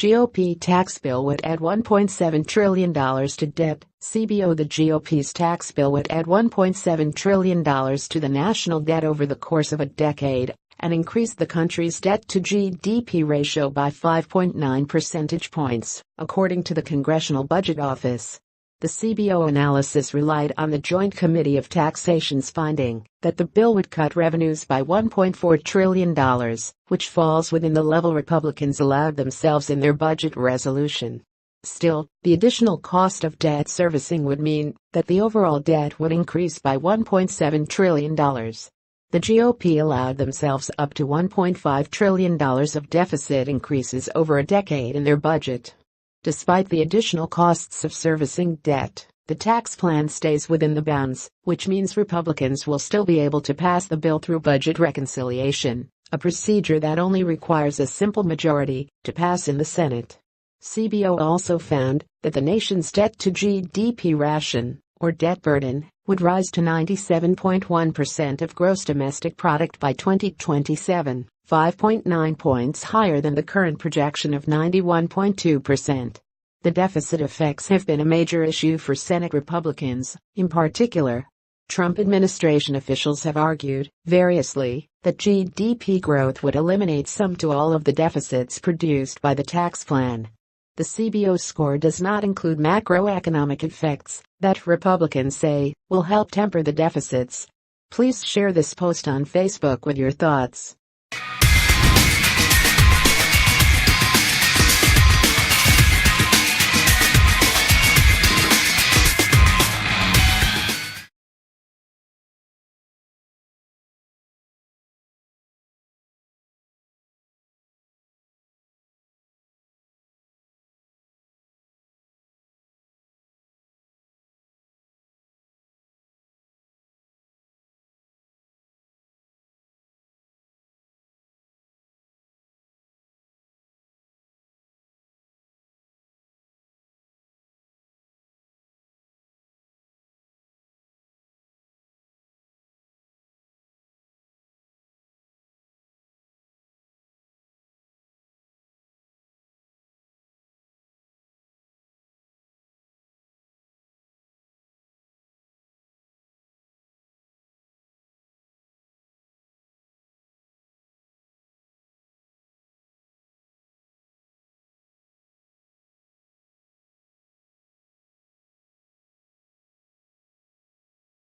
GOP tax bill would add $1.7 trillion to debt. CBO The GOP's tax bill would add $1.7 trillion to the national debt over the course of a decade and increase the country's debt-to-GDP ratio by 5.9 percentage points, according to the Congressional Budget Office. The CBO analysis relied on the Joint Committee of Taxation's finding that the bill would cut revenues by $1.4 trillion, which falls within the level Republicans allowed themselves in their budget resolution. Still, the additional cost of debt servicing would mean that the overall debt would increase by $1.7 trillion. The GOP allowed themselves up to $1.5 trillion of deficit increases over a decade in their budget. Despite the additional costs of servicing debt, the tax plan stays within the bounds, which means Republicans will still be able to pass the bill through budget reconciliation, a procedure that only requires a simple majority to pass in the Senate. CBO also found that the nation's debt-to-GDP ration, or debt burden, would rise to 97.1% of gross domestic product by 2027, 5.9 points higher than the current projection of 91.2%. The deficit effects have been a major issue for Senate Republicans, in particular. Trump administration officials have argued, variously, that GDP growth would eliminate some to all of the deficits produced by the tax plan. The CBO score does not include macroeconomic effects that Republicans say will help temper the deficits. Please share this post on Facebook with your thoughts.